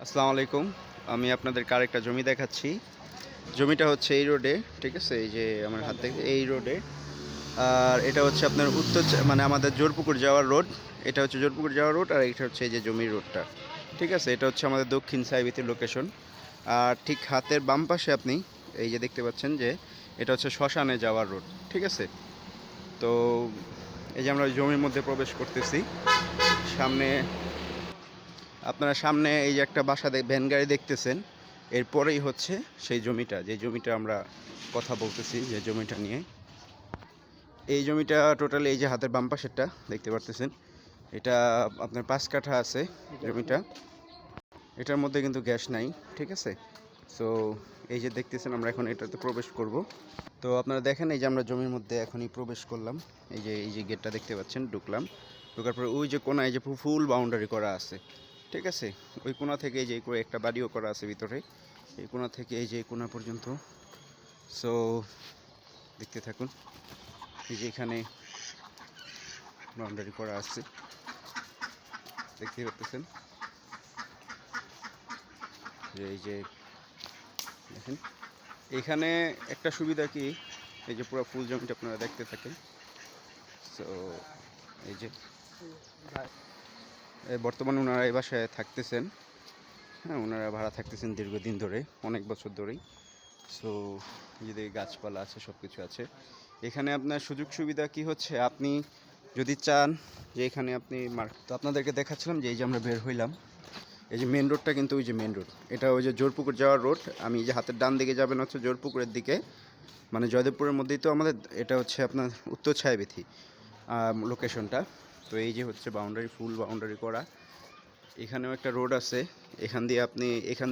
আসসালামু আলাইকুম। আমি আপনাদেরকে আরেকটা জমি দেখাচ্ছি। জমিটা হচ্ছে এই রোডে, ঠিক আছে? এই যে আমার হাত থেকে এই রোডে। আর এটা হচ্ছে আপনার মানে আমাদের জোরপুকুর যাওয়ার রোড। এটা হচ্ছে জোরপুকুর যাওয়ার রোড আর এটা হচ্ছে এই যে জমির রোডটা। ঠিক আছে? এটা হচ্ছে আমাদের দক্ষিণ সাইবিতির লোকেশন। আর ঠিক হাতের বাম পাশে আপনি এই যে দেখতে পাচ্ছেন যে এটা হচ্ছে শ্মশানে যাওয়ার রোড। ঠিক আছে? তো এই যে আমরা জমির মধ্যে প্রবেশ করতেছি। সামনে আপনারা সামনে এই যে একটা বাসা ভ্যান গাড়ি দেখতেছেন, এরপরেই হচ্ছে সেই জমিটা, যে জমিটা আমরা কথা বলতেছি, যে জমিটা নিয়ে। এই জমিটা টোটালি এই যে হাতের বাম পাশেরটা দেখতে পারতেছেন, এটা আপনার 5 কাঠা আছে জমিটা। এটার মধ্যে কিন্তু গ্যাস নাই, ঠিক আছে? সো এই যে দেখতেছেন আমরা এখন এটাতে প্রবেশ করব। তো আপনারা দেখেন এই যে আমরা জমির মধ্যে এখনই প্রবেশ করলাম। এই যে গেটটা দেখতে পাচ্ছেন, ঢুকলাম। ঢোকার পরে ওই যে কোনায় যে ফুল বাউন্ডারি করা আছে, ঠিক আছে? ওই কোনা থেকে এই যে করে একটা বাড়িও করা আছে ভিতরে, এই কোনা থেকে এই যে কোনা পর্যন্ত। সো দেখতে থাকুন, এই যে এখানে বাউন্ডারি করা আছে, দেখতে পাচ্ছেন যে এই যে দেখেন। এখানে একটা সুবিধা কি, এই যে পুরো ফুল জমিটা আপনারা দেখতে থাকেন। সো এই যে বর্তমানে ওনারা এই বাসায় থাকতেছেন। হ্যাঁ, ওনারা ভাড়া থাকতেছেন দীর্ঘদিন ধরে, অনেক বছর ধরেই। সো যদি গাছপালা আছে, সব কিছু আছে এখানে। আপনার সুযোগ সুবিধা কি হচ্ছে, আপনি যদি চান যে এখানে আপনি তো আপনাদেরকে দেখাচ্ছিলাম যে এই যে আমরা বের হইলাম, এই যে মেন রোডটা কিন্তু ওই যে মেন রোড, এটা ওই যে জোরপুকুর যাওয়ার রোড। আমি যে হাতের ডান দিকে যাবেন হচ্ছে জোরপুকুরের দিকে, মানে জয়দেবপুরের মধ্যেই তো আমাদের। এটা হচ্ছে আপনার উত্তর ছায়াবিথি লোকেশনটা। তো এই যে হচ্ছে বাউন্ডারি, ফুল বাউন্ডারি করা। এখানেও একটা রোড আছে, এখান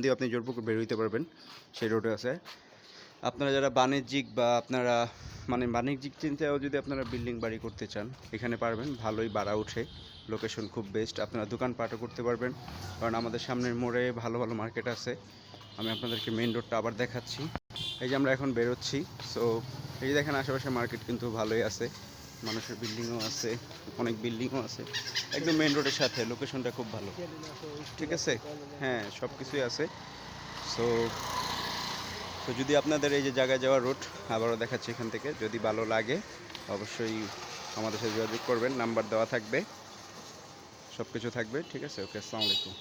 দিয়ে আপনি জোরপুকুর বের হইতে পারবেন, সেই রোডে আছে। আপনারা যারা বাণিজ্যিক বা আপনারা মানে বাণিজ্যিক চিন্তায়ও যদি আপনারা বিল্ডিং বাড়ি করতে চান, এখানে পারবেন, ভালোই ভাড়া ওঠে, লোকেশন খুব বেস্ট। আপনারা দোকানপাটও করতে পারবেন, কারণ আমাদের সামনের মোড়ে ভালো ভালো মার্কেট আছে। আমি আপনাদেরকে মেন রোডটা আবার দেখাচ্ছি। এই যে আমরা এখন বেরোচ্ছি। সো এই যে দেখেন আশেপাশে মার্কেট কিন্তু ভালোই আছে, মানুষের বিল্ডিংও আছে, অনেক বিল্ডিংও আছে একদম মেন রোডের সাথে। লোকেশনটা খুব ভালো, ঠিক আছে? হ্যাঁ, সব কিছুই আছে। সো তো যদি আপনাদের এই যে জায়গায় যাওয়ার রুট আবারও দেখাচ্ছি এখান থেকে, যদি ভালো লাগে অবশ্যই আমাদের সাথে যোগাযোগ করবেন, নাম্বার দেওয়া থাকবে, সব কিছু থাকবে, ঠিক আছে? ওকে, আসসালামু আলাইকুম।